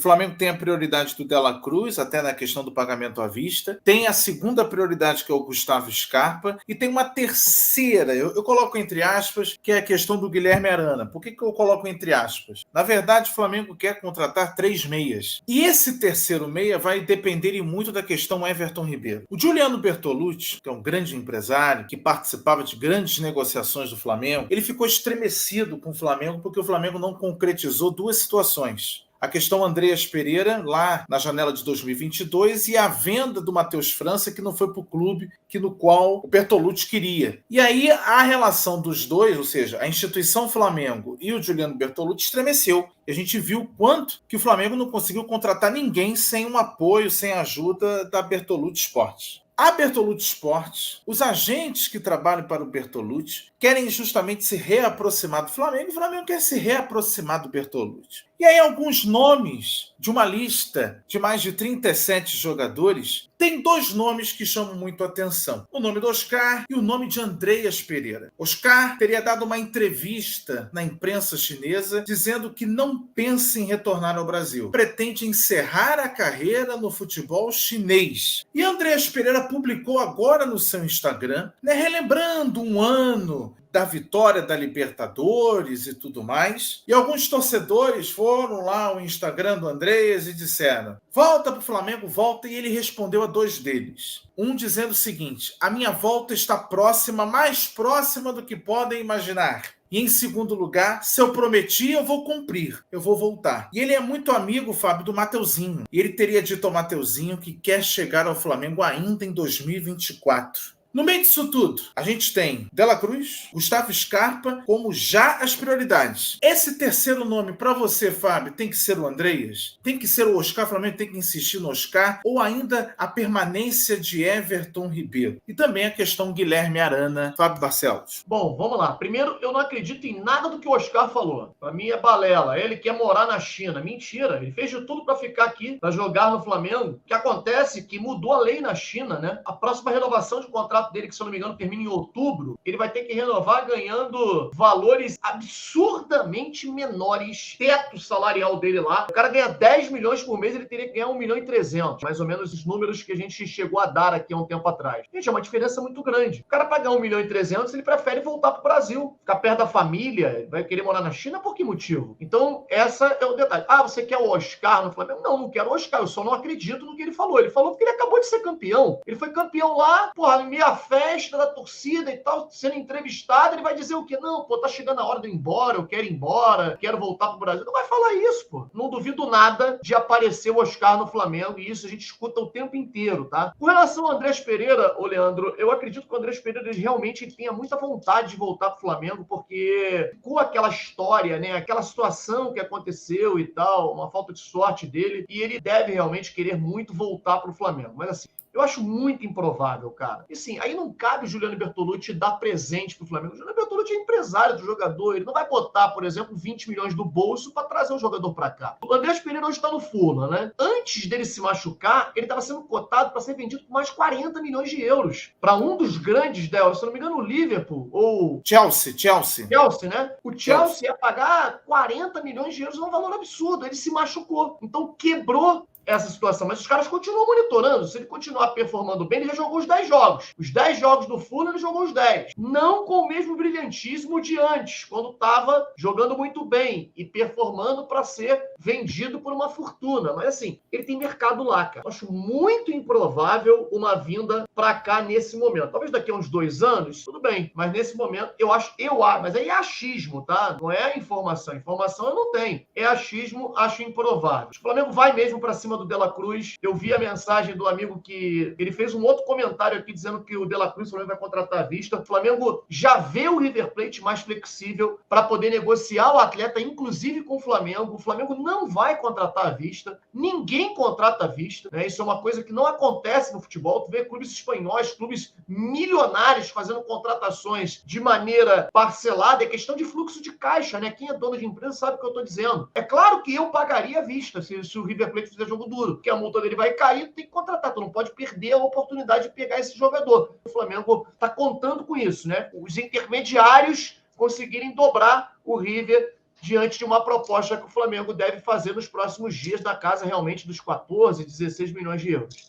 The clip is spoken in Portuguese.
O Flamengo tem a prioridade do De La Cruz, até na questão do pagamento à vista. Tem a segunda prioridade, que é o Gustavo Scarpa. E tem uma terceira, eu coloco entre aspas, que é a questão do Guilherme Arana. Por que eu coloco entre aspas? Na verdade, o Flamengo quer contratar 3 meias. E esse terceiro meia vai depender muito da questão Everton Ribeiro. O Giuliano Bertolucci, que é um grande empresário, que participava de grandes negociações do Flamengo, ele ficou estremecido com o Flamengo porque o Flamengo não concretizou 2 situações. A questão Andreas Pereira, lá na janela de 2022, e a venda do Matheus França, que não foi para o clube no qual o Bertolucci queria. E aí a relação dos dois, ou seja, a instituição Flamengo e o Giuliano Bertolucci, estremeceu. E a gente viu o quanto que o Flamengo não conseguiu contratar ninguém sem um apoio, sem a ajuda da Bertolucci Sports. A Bertolucci Sports, os agentes que trabalham para o Bertolucci, querem justamente se reaproximar do Flamengo, e o Flamengo quer se reaproximar do Bertolucci. E aí alguns nomes de uma lista de mais de 37 jogadores, tem 2 nomes que chamam muito a atenção. O nome do Oscar e o nome de Andreas Pereira. Oscar teria dado uma entrevista na imprensa chinesa dizendo que não pensa em retornar ao Brasil. Pretende encerrar a carreira no futebol chinês. E Andreas Pereira publicou agora no seu Instagram, relembrando um ano da vitória da Libertadores e tudo mais. E alguns torcedores foram lá ao Instagram do Andreas e disseram: volta para o Flamengo, volta. E ele respondeu a 2 deles. Um dizendo o seguinte: a minha volta está próxima, mais próxima do que podem imaginar. E em segundo lugar, se eu prometi, eu vou cumprir, eu vou voltar. E ele é muito amigo, Fábio, do Mateuzinho. E ele teria dito ao Mateuzinho que quer chegar ao Flamengo ainda em 2024. No meio disso tudo, a gente tem De La Cruz, Gustavo Scarpa, como já as prioridades. Esse terceiro nome, para você, Fábio, tem que ser o Andreas? Tem que ser o Oscar? O Flamengo tem que insistir no Oscar? Ou ainda a permanência de Everton Ribeiro? E também a questão Guilherme Arana, Fábio Barcelos. Bom, vamos lá. Primeiro, eu não acredito em nada do que o Oscar falou. Para mim é balela. Ele quer morar na China. Mentira. Ele fez de tudo para ficar aqui, para jogar no Flamengo. O que acontece é que mudou a lei na China, né? A próxima renovação de contrato dele, que se eu não me engano termina em outubro, ele vai ter que renovar ganhando valores absurdamente menores. Teto salarial dele lá. O cara ganha 10 milhões por mês, ele teria que ganhar 1 milhão e 300. Mais ou menos os números que a gente chegou a dar aqui há um tempo atrás. Gente, é uma diferença muito grande. O cara pagar 1 milhão e 300, ele prefere voltar pro Brasil. Ficar perto da família, vai querer morar na China, por que motivo? Então, essa é o detalhe. Ah, você quer o Oscar no Flamengo? Não, não quero o Oscar, eu só não acredito no que ele falou. Ele falou porque ele acabou de ser campeão. Ele foi campeão lá, porra, em meia festa da torcida e tal, sendo entrevistado, ele vai dizer o quê? Não, pô, tá chegando a hora de eu ir embora, eu quero ir embora, quero voltar pro Brasil. Não vai falar isso, pô. Não duvido nada de aparecer o Oscar no Flamengo, e isso a gente escuta o tempo inteiro, tá? Com relação ao Andreas Pereira, ô Leandro, eu acredito que o Andreas Pereira ele realmente tenha muita vontade de voltar pro Flamengo, porque com aquela história, né, aquela situação que aconteceu e tal, uma falta de sorte dele, e ele deve realmente querer muito voltar pro Flamengo. Mas assim, eu acho muito improvável, cara. E sim, aí não cabe o Giuliano Bertolucci dar presente pro Flamengo. O Giuliano Bertolucci é empresário do jogador. Ele não vai botar, por exemplo, 20 milhões do bolso para trazer o jogador para cá. O Andreas Pereira hoje está no Fulham, né? Antes dele se machucar, ele estava sendo cotado para ser vendido por mais 40 milhões de euros. Para um dos grandes da Europa, se não me engano, o Liverpool ou... Chelsea, né? O Chelsea ia pagar 40 milhões de euros, é um valor absurdo. Ele se machucou. Então quebrou essa situação, mas os caras continuam monitorando. Se ele continuar performando bem, ele já jogou os 10 jogos. Os 10 jogos do Fulham, ele jogou os 10. Não com o mesmo brilhantismo de antes, quando estava jogando muito bem e performando para ser vendido por uma fortuna. Mas assim, ele tem mercado lá, cara. Eu acho muito improvável uma vinda para cá nesse momento. Talvez daqui a uns 2 anos, tudo bem. Mas nesse momento, eu acho, mas aí é achismo, tá? Não é informação. Informação eu não tenho. É achismo, acho improvável. O Flamengo vai mesmo para cima do De La Cruz. Eu vi a mensagem do amigo que ele fez um outro comentário aqui dizendo que o De La Cruz, o Flamengo vai contratar à vista. O Flamengo já vê o River Plate mais flexível para poder negociar o atleta, inclusive com o Flamengo. O Flamengo não vai contratar à vista. Ninguém contrata à vista, né? Isso é uma coisa que não acontece no futebol. Tu vê clubes espanhóis, clubes milionários fazendo contratações de maneira parcelada. É questão de fluxo de caixa, né? Quem é dono de empresa sabe o que eu estou dizendo. É claro que eu pagaria à vista se o River Plate fizer jogo duro, porque a multa dele vai cair, tu tem que contratar, tu não pode perder a oportunidade de pegar esse jogador. O Flamengo está contando com isso, né? Os intermediários conseguirem dobrar o River diante de uma proposta que o Flamengo deve fazer nos próximos dias, na casa realmente dos 14, 16 milhões de euros.